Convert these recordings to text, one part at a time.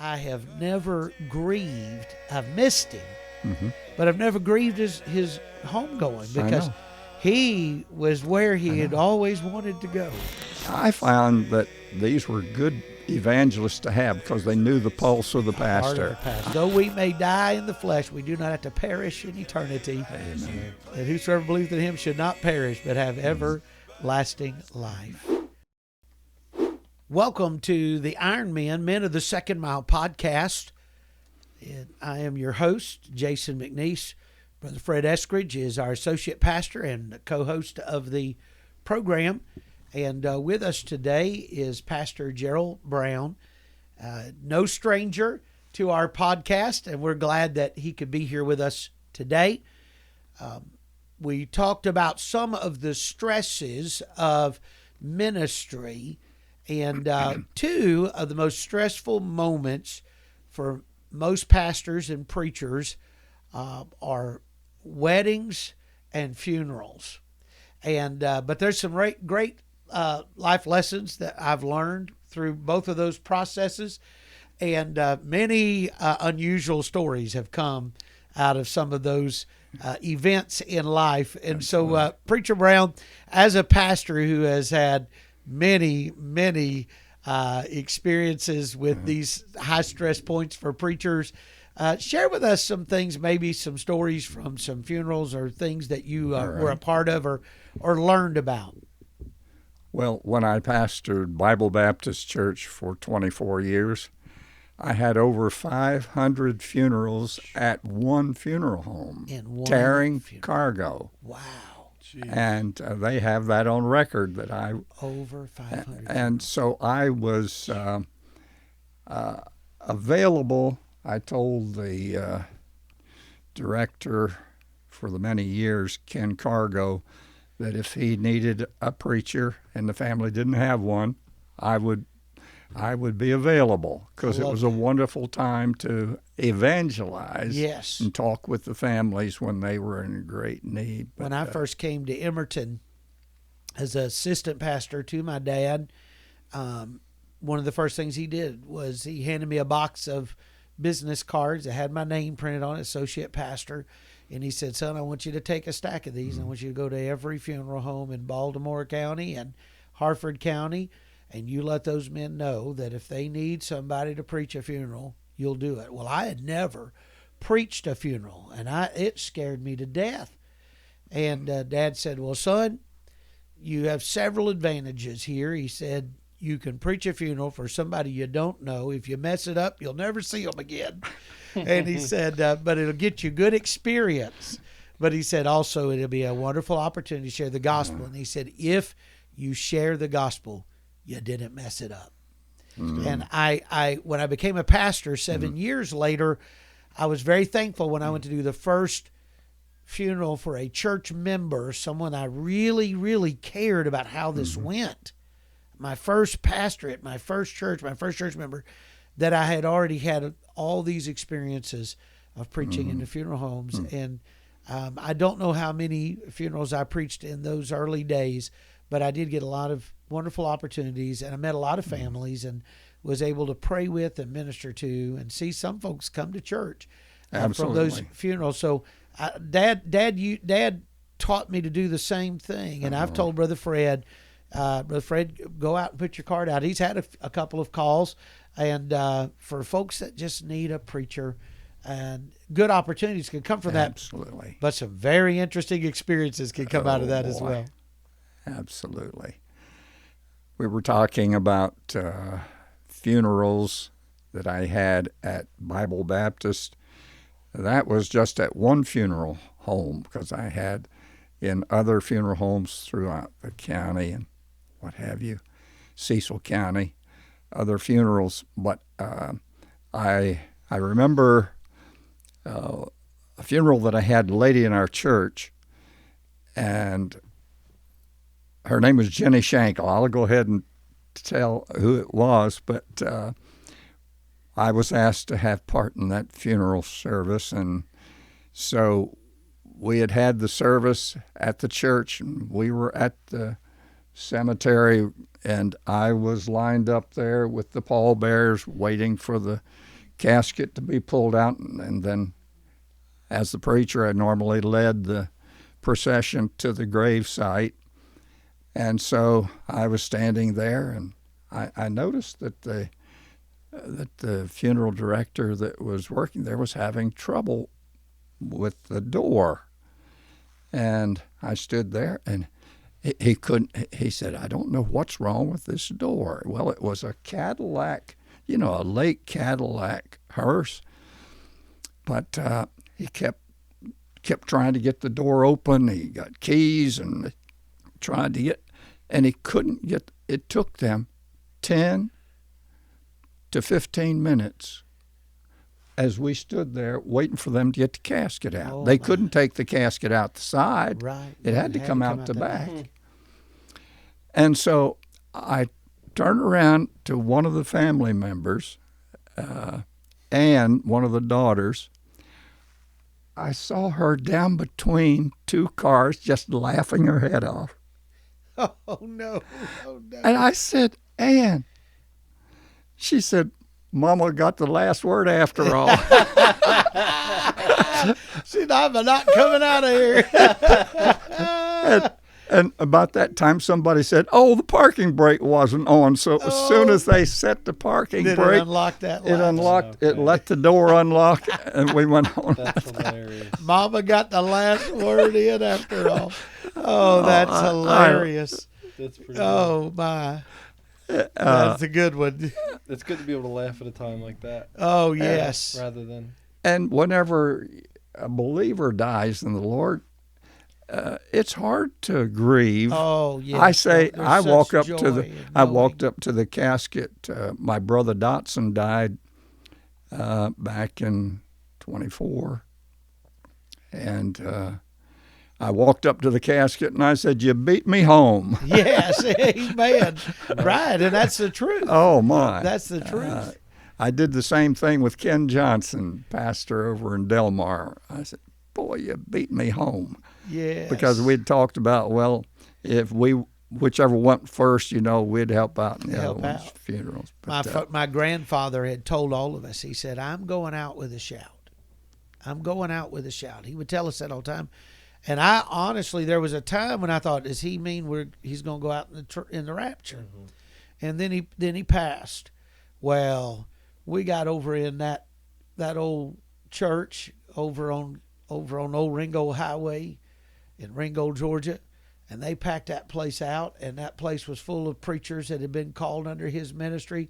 I have never grieved. I've missed him, Mm-hmm. but I've never grieved his homegoing I because know. he was where he I had know. always wanted to go. I found that these were good evangelists to have because they knew the pulse of the Heart of the pastor. past. Though we may die in the flesh, we do not have to perish in eternity. Amen. And whosoever believeth in him should not perish, but have everlasting life. Welcome to the Iron Men of the Second Mile podcast. And I am your host, Jason McNeese. Brother Fred Eskridge is our associate pastor and co-host of the program. And with us today is Pastor Gerald Brown, no stranger to our podcast, and we're glad that he could be here with us today. We talked about some of the stresses of ministry, and two of the most stressful moments for most pastors and preachers are weddings and funerals. And but there's some great life lessons that I've learned through both of those processes, and many unusual stories have come out of some of those events in life. And so, Preacher Brown, as a pastor who has had many experiences with these high stress points for preachers, share with us some things, maybe some stories from some funerals or things that you were a part of or learned about. Well, when I pastored Bible Baptist Church for 24 years, I had over 500 funerals at one funeral home, Tarring Cargo. Wow. Jeez. And they have that on record that I... Over 500. And so I was available. I told the director for the many years, Ken Cargo, that if he needed a preacher and the family didn't have one, I would be available, because it was a wonderful time to evangelize. Yes. And talk with the families when they were in great need. But, when I first came to Emerton as an assistant pastor to my dad, one of the first things he did was he handed me a box of business cards that had my name printed on it, associate pastor. And he said, son, I want you to take a stack of these. I want you to go to every funeral home in Baltimore County and Harford County, and you let those men know that if they need somebody to preach a funeral, you'll do it. Well, I had never preached a funeral, and it scared me to death. And Dad said, well, son, you have several advantages here. He said, you can preach a funeral for somebody you don't know. If you mess it up, you'll never see them again. And he said, but it'll get you good experience. But he said also it'll be a wonderful opportunity to share the gospel. And he said, if you share the gospel, you didn't mess it up. Mm-hmm. And I when I became a pastor 7 years later, I was very thankful when I went to do the first funeral for a church member, someone I really cared about how this went. My first pastorate, my first church member, that I had already had all these experiences of preaching in the funeral homes. And I don't know how many funerals I preached in those early days, but I did get a lot of wonderful opportunities, and I met a lot of families and was able to pray with and minister to and see some folks come to church from those funerals. So Dad taught me to do the same thing. And I've told Brother Fred, go out and put your card out. He's had a couple of calls, and for folks that just need a preacher, and good opportunities can come from that. Absolutely. But some very interesting experiences can come out of that as well. Absolutely. We were talking about funerals that I had at Bible Baptist. That was just at one funeral home, because I had in other funeral homes throughout the county and what have you, Cecil County, other funerals. But I remember a funeral that I had a lady in our church, and her name was Jenny Shankle. I'll go ahead and tell who it was, but I was asked to have part in that funeral service, and so we had the service at the church, and we were at the cemetery, and I was lined up there with the pallbearers waiting for the casket to be pulled out, and then, as the preacher, I normally led the procession to the grave site. And so I was standing there, and I noticed that the funeral director that was working there was having trouble with the door. And I stood there, and he couldn't. He said, "I don't know what's wrong with this door." Well, it was a Cadillac, a late Cadillac hearse. But he kept trying to get the door open. He got keys and tried to get, and he couldn't get. It took them 10 to 15 minutes as we stood there waiting for them to get the casket out. Oh, they my. couldn't take the casket out the side. Right. It had to come out the back. back. And so I turned around to one of the family members and one of the daughters. I saw her down between two cars just laughing her head off. Oh, no. Oh, no. And I said, "Ann." She said, "Mama got the last word after all." See, I'm not coming out of here. And about that time, somebody said, "Oh, the parking brake wasn't on." So as soon as they set the parking Did brake, it unlock that it latch? unlocked. Okay. It let the door unlock, and we went on. That's hilarious. Mama got the last word in after all. Oh, that's hilarious. That's pretty Oh, my. That's a good one. good. It's good to be able to laugh at a time like that Oh, yes. rather than And whenever a believer dies in the Lord, it's hard to grieve. Oh, yes. I say There's I such walk up to joy the. in I knowing. walked up to the casket. My brother Dotson died back in '24, and I walked up to the casket and I said, "You beat me home." Yes, amen. Right, and that's the truth. Oh my! That's the truth. I did the same thing with Ken Johnson, pastor over in Delmar. I said, "Boy, you beat me home." Yes. Because we'd talked about, well, if whichever went first, we'd help out in the Help other one's out. funerals. My But, my grandfather had told all of us, he said, "I'm going out with a shout. I'm going out with a shout." He would tell us that all the time. And I honestly, there was a time when I thought, does he mean he's going to go out in the rapture? Mm-hmm. And then he passed. Well, we got over in that old church over on Old Ringgold Highway in Ringgold, Georgia, and they packed that place out, and that place was full of preachers that had been called under his ministry,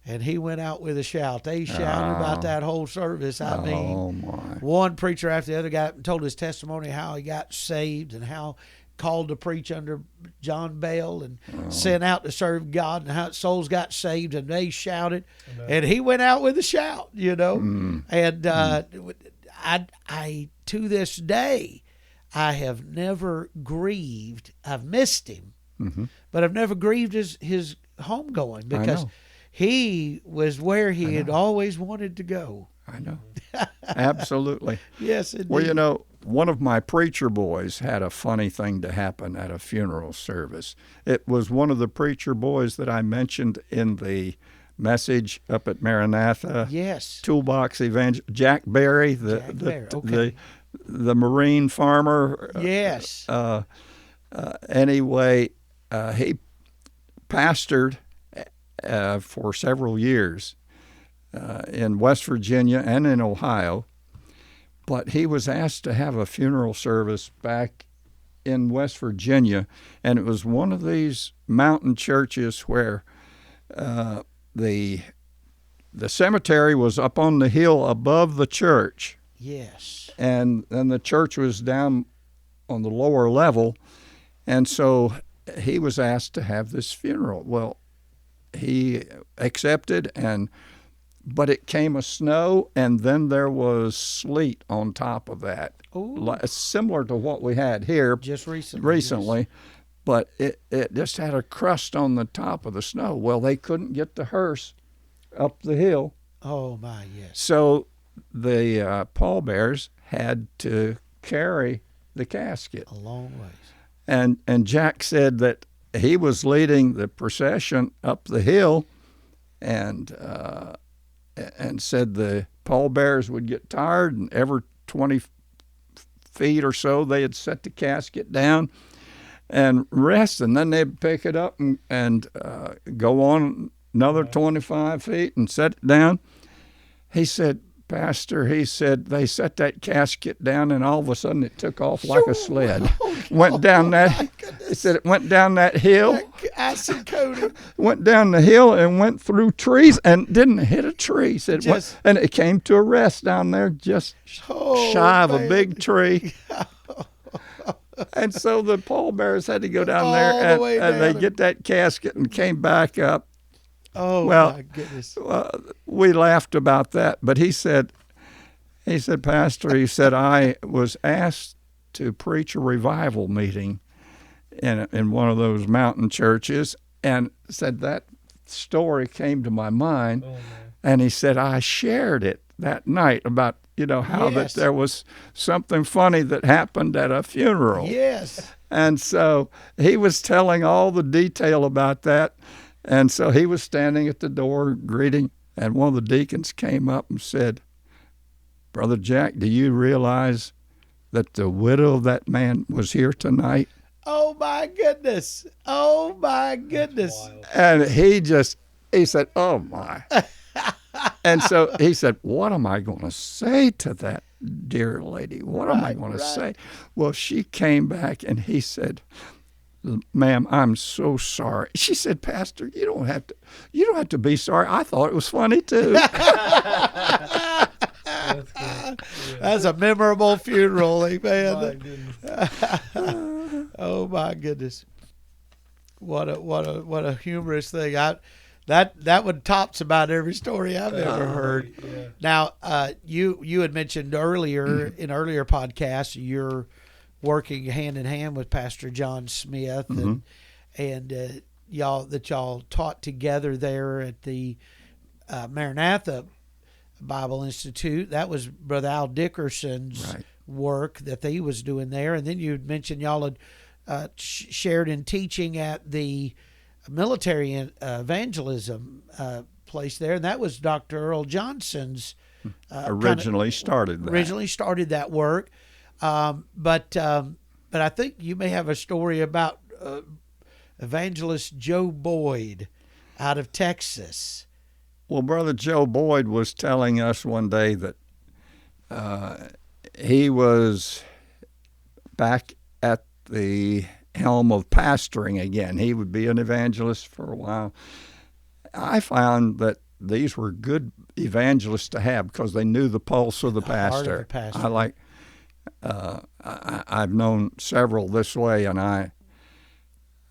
and he went out with a shout. They shouted about that whole service. I mean, oh my! one preacher after the other got up and told his testimony how he got saved and how called to preach under John Bell and sent out to serve God, and how souls got saved, and they shouted. And he went out with a shout, And I to this day, I have never grieved. I've missed him, but I've never grieved his homegoing because know. he was where he had always wanted to go. I know. Absolutely. Yes, indeed. Well, one of my preacher boys had a funny thing to happen at a funeral service. It was one of the preacher boys that I mentioned in the message up at Maranatha. Yes. Toolbox Jack Berry, Jack Berry, okay. the Marine farmer. Yes. Anyway, he pastored for several years in West Virginia and in Ohio, but he was asked to have a funeral service back in West Virginia, and it was one of these mountain churches where the cemetery was up on the hill above the church, Yes. and then the church was down on the lower level, and so he was asked to have this funeral. Well, he accepted, but it came a snow, and then there was sleet on top of that, similar to what we had here Just recently. recently. But it just had a crust on the top of the snow. Well, they couldn't get the hearse up the hill, Oh, my, yes. so the pallbearers had to carry the casket. A long ways. And Jack said that he was leading the procession up the hill, and and said the pallbearers would get tired, and every 20 feet or so they'd set the casket down and rest, and then they'd pick it up and go on another 25 feet and set it down. He said, Pastor, he said, they set that casket down, and all of a sudden it took off like a sled. Went down that. He said it went down that hill. Acid coated. Went down the hill and went through trees and didn't hit a tree. He said, and it came to a rest down there just shy of a big tree. And so the pallbearers had to go down there and they get that casket and came back up. Oh, well, my goodness. We laughed about that, but he said, Pastor, he said, I was asked to preach a revival meeting in one of those mountain churches, and said that story came to my mind. Oh, and he said, I shared it that night about, how that there was something funny that happened at a funeral. Yes. And so he was telling all the detail about that. And so he was standing at the door greeting, and one of the deacons came up and said, Brother Jack, do you realize that the widow of that man was here tonight? Oh, my goodness. Oh, my goodness. And he said, oh, my. And so he said, what am I going to say to that dear lady? What am I going to say? Well, she came back and he said, ma'am, I'm so sorry. She said, Pastor, you don't have to be sorry. I thought it was funny too. That's good. Yeah. That's a memorable funeral, amen. My goodness. Oh my goodness. What a humorous thing. That one tops about every story I've ever heard. Yeah. Now, you had mentioned earlier in earlier podcasts you're working hand in hand with Pastor John Smith and y'all taught together there at the Maranatha Bible Institute. That was Brother Al Dickerson's work that he was doing there. And then you mentioned y'all had shared in teaching at the military evangelism place there, and that was Dr. Earl Johnson's originally started that work. But I think you may have a story about evangelist Joe Boyd out of Texas. Well, Brother Joe Boyd was telling us one day that he was back at the helm of pastoring again. He would be an evangelist for a while. I found that these were good evangelists to have because they knew the pulse of the pastor. I've known several this way, and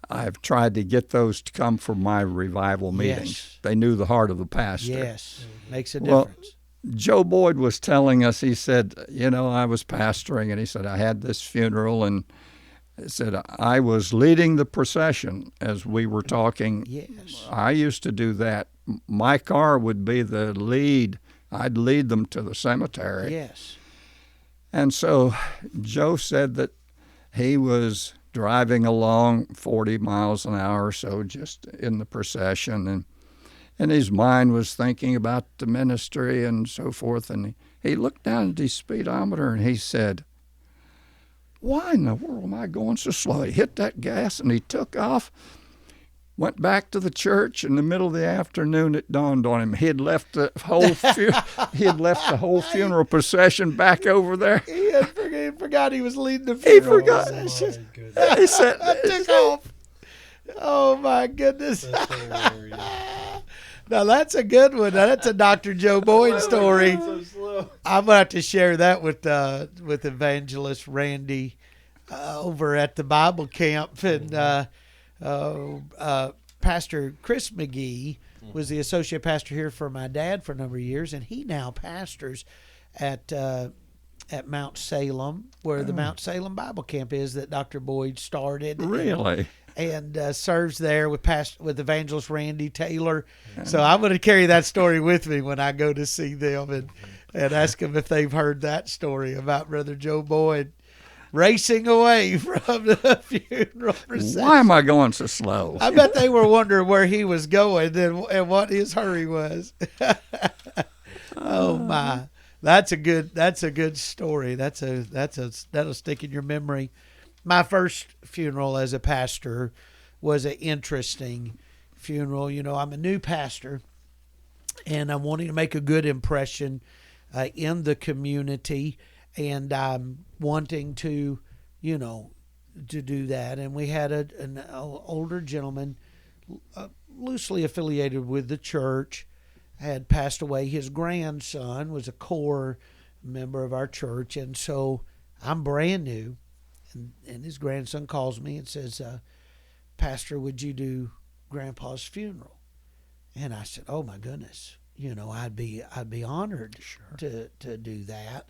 I've tried to get those to come from my revival meetings. Yes. They knew the heart of the pastor. Yes, makes a difference. Joe Boyd was telling us, he said, I was pastoring, and he said, I had this funeral, and he said, I was leading the procession as we were talking. Yes. I used to do that. My car would be the lead. I'd lead them to the cemetery. Yes. And so Joe said that he was driving along 40 miles an hour or so just in the procession, and his mind was thinking about the ministry and so forth, and he looked down at his speedometer and he said, why in the world am I going so slow? He hit that gas and he took off, went back to the church. In the middle of the afternoon, it dawned on him he had left the whole funeral procession back over there. He forgot he was leading the funeral. He forgot. procession. He said, I took off. Oh my goodness! That's hilarious. Now that's a good one. Now, that's a Dr. Joe Boyd story. So slow. I'm gonna have to share that with evangelist Randy over at the Bible camp, and Pastor Chris McGee was the associate pastor here for my dad for a number of years, and he now pastors at Mount Salem, where the Mount Salem Bible camp is that Dr. Boyd started. really? And serves there with evangelist Randy Taylor. So I'm going to carry that story with me when I go to see them and ask them if they've heard that story about Brother Joe Boyd racing away from the funeral procession. Why am I going so slow? I bet they were wondering where he was going and what his hurry was. Oh my, that's a good story. That'll stick in your memory. My first funeral as a pastor was an interesting funeral. You know, I'm a new pastor, and I'm wanting to make a good impression in the community, and I'm wanting to, you know, to do that. And we had an older gentleman, loosely affiliated with the church, had passed away. His grandson was a core member of our church, and so I'm brand new. And his grandson calls me and says, Pastor, would you do Grandpa's funeral? And I said, oh my goodness, you know, I'd be honored to do that.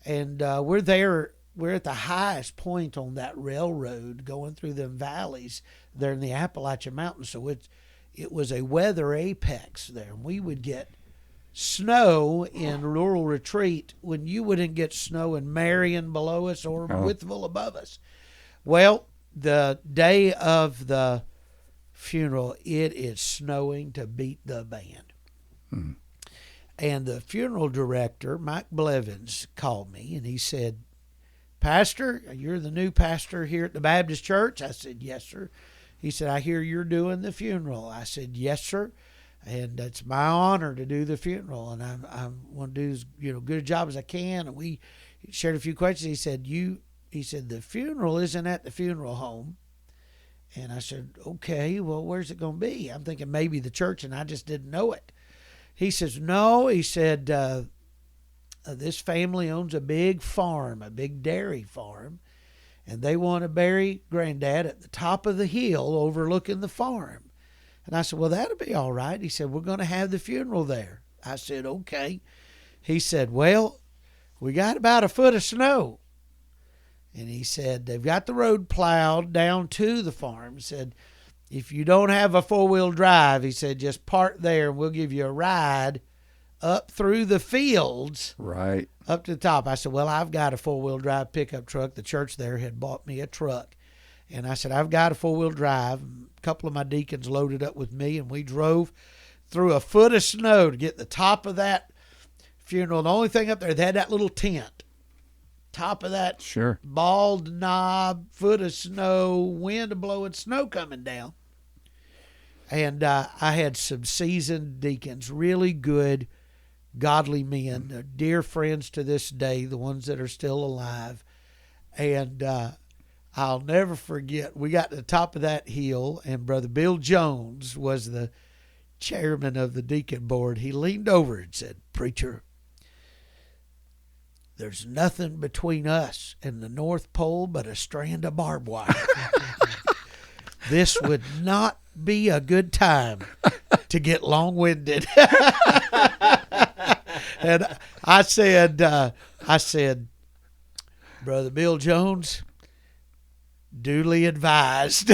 And we're at the highest point on that railroad going through them valleys there in the Appalachian Mountains. So it was a weather apex there. And we would get snow in Rural Retreat when you wouldn't get snow in Marion below us or Withville above us. Well, the day of the funeral, it is snowing to beat the band. And the funeral director, Mike Blevins, called me and he said, Pastor, you're the new pastor here at the Baptist Church? I said, yes, sir. He said, I hear you're doing the funeral. I said, yes, sir. And it's my honor to do the funeral, and I want to do as good a job as I can. And we shared a few questions. He said the funeral isn't at the funeral home. And I said, okay, well, where's it going to be? I'm thinking maybe the church, and I just didn't know it. He says, no. He said, this family owns a big farm, a big dairy farm, and they want to bury Granddad at the top of the hill overlooking the farm. And I said, well, that'll be all right. He said, we're going to have the funeral there. I said, okay. He said, well, we got about a foot of snow. And he said, they've got the road plowed down to the farm. He said, if you don't have a four-wheel drive, he said, just park there and we'll give you a ride up through the fields. Right. Up to the top. I said, well, I've got a four-wheel drive pickup truck. The church there had bought me a truck. And I said, I've got a four-wheel drive. A couple of my deacons loaded up with me, and we drove through a foot of snow to get the top of that funeral. The only thing up there, they had that little tent. Top of that bald knob, foot of snow, wind blowing, snow coming down. And I had some seasoned deacons, really good, godly men, dear friends to this day, the ones that are still alive. And I'll never forget, we got to the top of that hill, and Brother Bill Jones was the chairman of the deacon board. He leaned over and said, Preacher, there's nothing between us and the North Pole but a strand of barbed wire. This would not be a good time to get long-winded. And I said, Brother Bill Jones, duly advised.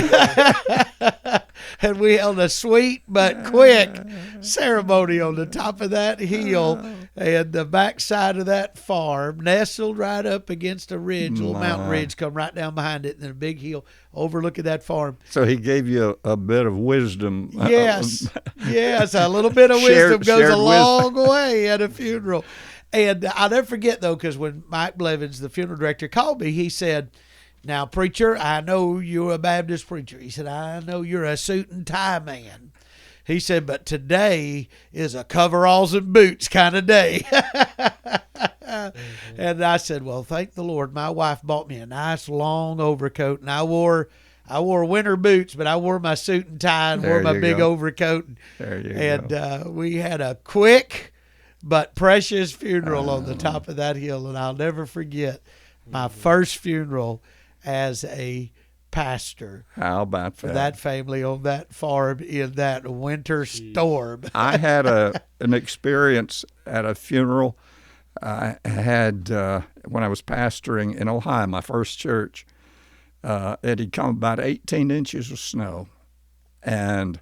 And we held a sweet but quick ceremony on the top of that hill and the backside of that farm, nestled right up against a ridge, a little mountain ridge come right down behind it, and then a big hill overlooking that farm. So he gave you a bit of wisdom. Yes, a little bit of wisdom goes a long way at a funeral. And I'll never forget, though, because when Mike Blevins, the funeral director, called me, he said, now, preacher, I know you're a Baptist preacher. He said, I know you're a suit and tie man. He said, but today is a coveralls and boots kind of day. And I said, well, thank the Lord. My wife bought me a nice long overcoat, and I wore winter boots, but I wore my suit and tie and wore my big overcoat. There you go. We had a quick but precious funeral on the top of that hill, and I'll never forget my first funeral as a pastor. How about for that family on that farm in that winter storm? I had an experience at a funeral. I had when I was pastoring in Ohio, my first church. It had come about 18 inches of snow, and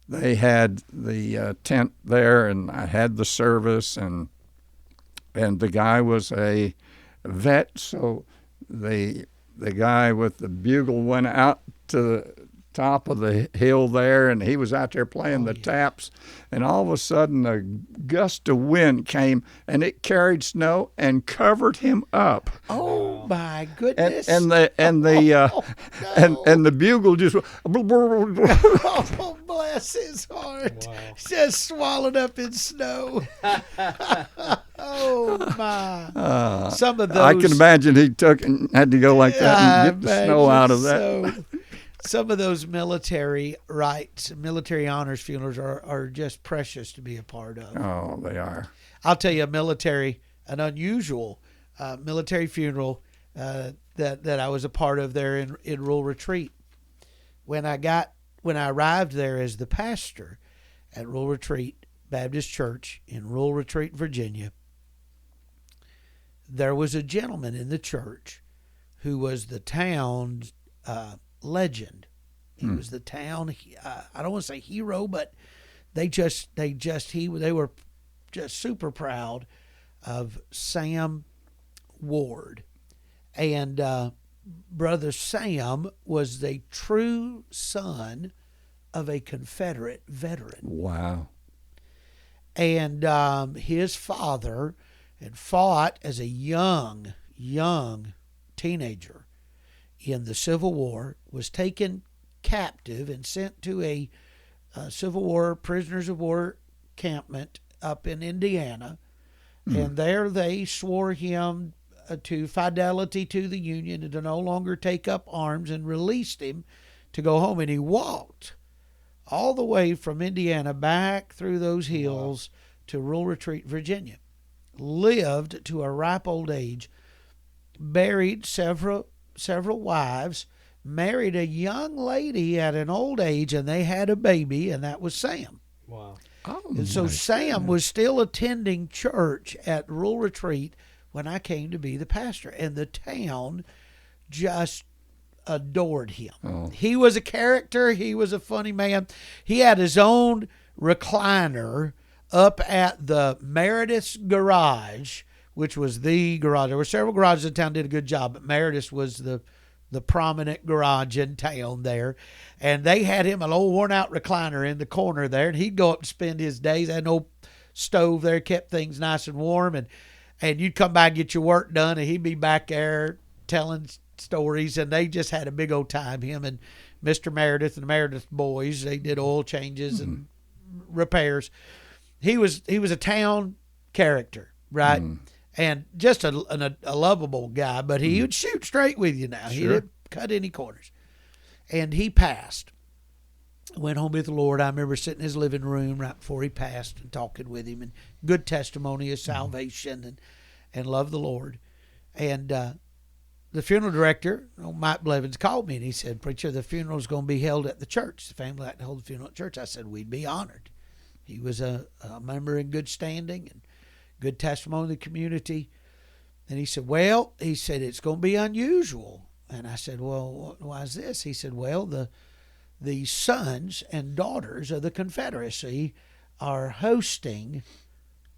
they had the tent there, and I had the service, and the guy was a vet, so the guy with the bugle went out to top of the hill there, and he was out there playing the taps, and all of a sudden a gust of wind came, and it carried snow and covered him up. Oh my And goodness! and the and Oh, no. and the bugle just went, Oh, bless his heart. Wow. Just swallowed up in snow. Oh my! Some of those. I can imagine he took and had to go like that I and get the snow imagine out of that. so. Some of those military rites, military honors funerals are just precious to be a part of. Oh, they are. I'll tell you an unusual military funeral that I was a part of there in Rural Retreat. When I arrived there as the pastor at Rural Retreat Baptist Church in Rural Retreat, Virginia, there was a gentleman in the church who was the town's legend. He was the town. I don't want to say hero, but they were just super proud of Sam Ward, and Brother Sam was the true son of a Confederate veteran. Wow. And his father had fought as a young teenager in the Civil War, was taken captive and sent to a Civil War prisoners of war encampment up in Indiana. And there they swore him to fidelity to the Union and to no longer take up arms, and released him to go home. And he walked all the way from Indiana back through those hills to Rural Retreat, Virginia. Lived to a ripe old age, buried several wives, married a young lady at an old age, and they had a baby, and that was Sam. Wow. Oh, And so my Sam goodness. was still attending church at Rural Retreat when I came to be the pastor, and the town just adored him. Oh. He was a character. He was a funny man. He had his own recliner up at the Meredith's Garage, which was the garage. There were several garages in town that did a good job, but Meredith's was the prominent garage in town there. And they had him an old worn out recliner in the corner there, and he'd go up and spend his days. Had no stove there, kept things nice and warm, and you'd come by and get your work done, and he'd be back there telling stories, and they just had a big old time. Him and Mr. Meredith and the Meredith boys, they did oil changes and repairs. He was a town character, right? And just a lovable guy, but he would shoot straight with you now. He Sure. didn't cut any corners. And he passed. Went home with the Lord. I remember sitting in his living room right before he passed and talking with him, and good testimony of salvation and love the Lord. And the funeral director, Mike Blevins, called me, and he said, "Preacher, the funeral is going to be held at the church. The family like to hold the funeral at church." I said, "We'd be honored." He was a member in good standing and good testimony in the community. And he said, it's going to be unusual. And I said, "Well, why is this?" He said, "Well, the sons and daughters of the Confederacy are hosting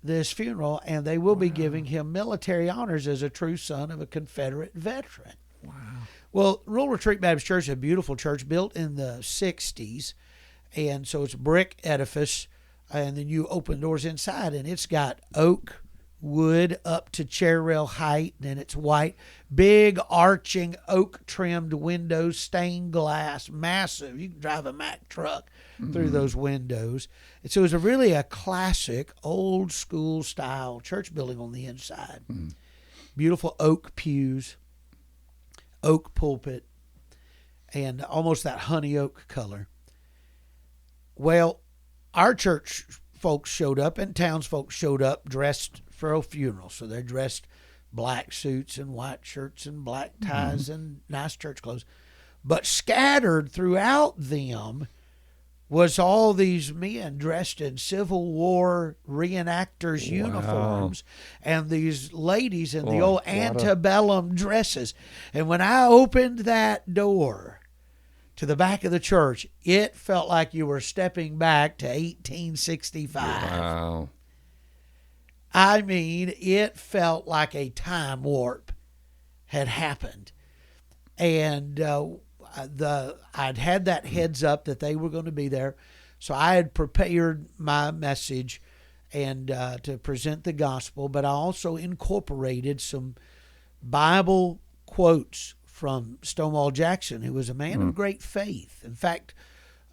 this funeral, and they will be giving him military honors as a true son of a Confederate veteran." Wow. Well, Rural Retreat Baptist Church is a beautiful church built in the 60s, and so it's a brick edifice, and then you open doors inside, and it's got oak wood up to chair rail height, and it's white, big arching oak trimmed windows, stained glass, massive. You can drive a Mack truck through those windows. And so it's really a classic old school style church building on the inside. Beautiful oak pews, oak pulpit, and almost that honey oak color. Well, our church folks showed up, and townsfolk showed up dressed for a funeral. So they're dressed black suits and white shirts and black ties and nice church clothes. But scattered throughout them was all these men dressed in Civil War reenactors' uniforms, and these ladies in the Boy, old what a- antebellum dresses. And when I opened that door to the back of the church, it felt like you were stepping back to 1865. Wow. I mean, it felt like a time warp had happened. And I'd had that heads up that they were going to be there, so I had prepared my message and to present the gospel, but I also incorporated some Bible quotes from Stonewall Jackson, who was a man of great faith. In fact,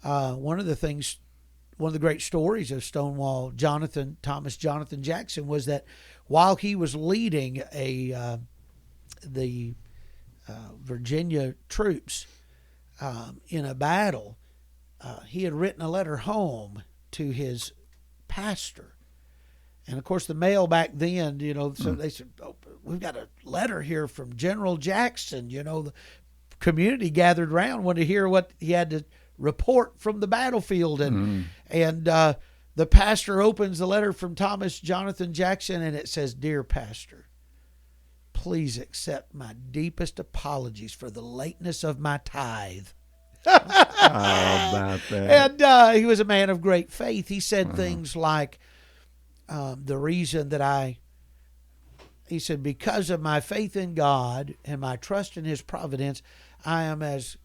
one of the great stories of Stonewall Thomas Jonathan Jackson, was that while he was leading the Virginia troops in a battle, he had written a letter home to his pastor. And of course, the mail back then, so they said, "Oh, we've got a letter here from General Jackson." The community gathered around, wanted to hear what he had to report from the battlefield. And the pastor opens the letter from Thomas Jonathan Jackson, and it says, "Dear Pastor, please accept my deepest apologies for the lateness of my tithe." How about that? And he was a man of great faith. He said things like, the reason that he said, "Because of my faith in God and my trust in his providence, I am as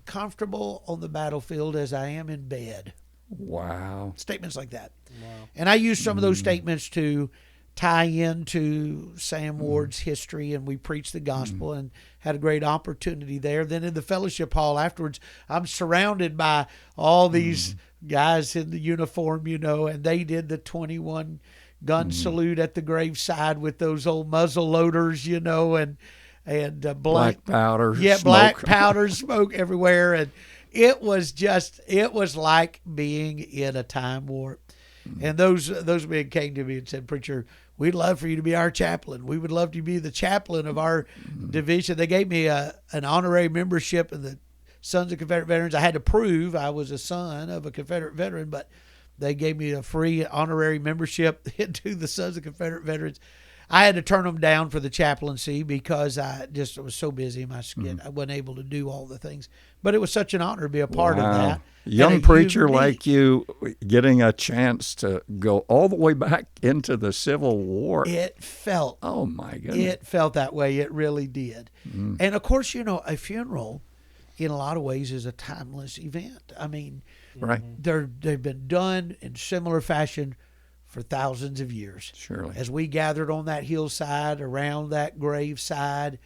comfortable on the battlefield as I am in bed." Wow. Statements like that. Wow. And I used some of those statements to tie into Sam Ward's history, and we preached the gospel and had a great opportunity there. Then in the fellowship hall afterwards, I'm surrounded by all these guys in the uniform, and they did the 21 gun salute at the graveside with those old muzzle loaders, and Black powder. yeah, smoke. black powder, smoke everywhere. And it was like being in a time warp. And those men came to me and said, "Preacher, we'd love for you to be our chaplain. We would love to be the chaplain of our division." They gave me an honorary membership in the Sons of Confederate Veterans. I had to prove I was a son of a Confederate veteran, but they gave me a free honorary membership into the Sons of Confederate Veterans. I had to turn them down for the chaplaincy because I was so busy in my schedule. I wasn't able to do all the things. But it was such an honor to be a part of that. Young And a preacher unique- like you getting a chance to go all the way back into the Civil War. It felt Oh, my goodness. It felt that way. It really did. And of course, a funeral in a lot of ways is a timeless event. I mean, Right. they've been done in similar fashion for thousands of years. Surely. As we gathered on that hillside, around that graveside,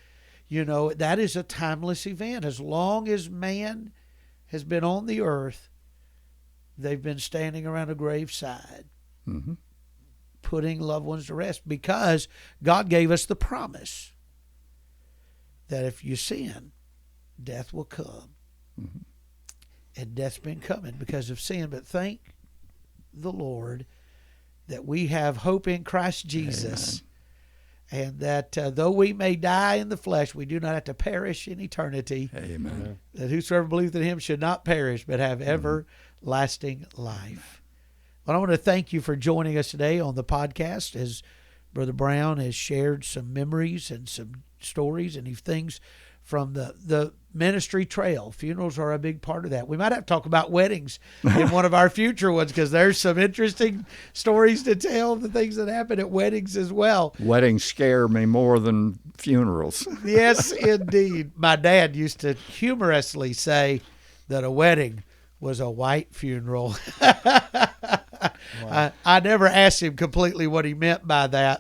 that is a timeless event. As long as man has been on the earth, they've been standing around a graveside, putting loved ones to rest, because God gave us the promise that if you sin, death will come. And death's been coming because of sin. But thank the Lord that we have hope in Christ Jesus. Amen. And that though we may die in the flesh, we do not have to perish in eternity. Amen. That whosoever believeth in him should not perish, but have everlasting life. Well, I want to thank you for joining us today on the podcast, as Brother Brown has shared some memories and some stories and things from the ministry trail. Funerals are a big part of that. We might have to talk about weddings in one of our future ones, because there's some interesting stories to tell, the things that happen at weddings as well. Weddings scare me more than funerals. Yes, indeed. My dad used to humorously say that a wedding was a white funeral. Wow. I never asked him completely what he meant by that,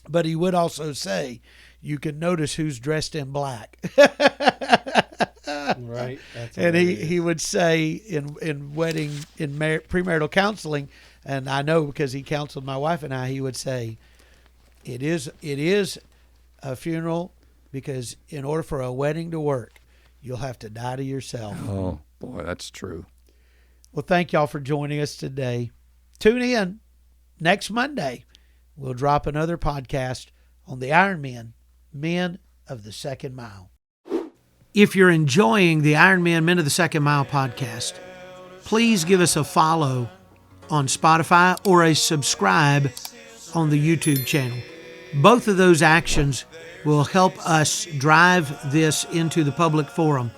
but he would also say, "You can notice who's dressed in black." Right. That's And hilarious. he would say in wedding, in premarital counseling, and I know because he counseled my wife and I, he would say, it is a funeral, because in order for a wedding to work, you'll have to die to yourself. Oh, boy, that's true. Well, thank y'all for joining us today. Tune in next Monday. We'll drop another podcast on the Iron Men, Men of the Second Mile. If you're enjoying the Iron Men, Men of the Second Mile podcast, please give us a follow on Spotify or a subscribe on the YouTube channel. Both of those actions will help us drive this into the public forum.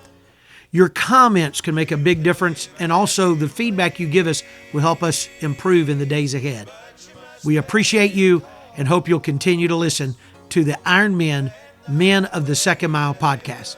Your comments can make a big difference, and also the feedback you give us will help us improve in the days ahead. We appreciate you and hope you'll continue to listen to the Iron Men, Men of the Second Mile podcast.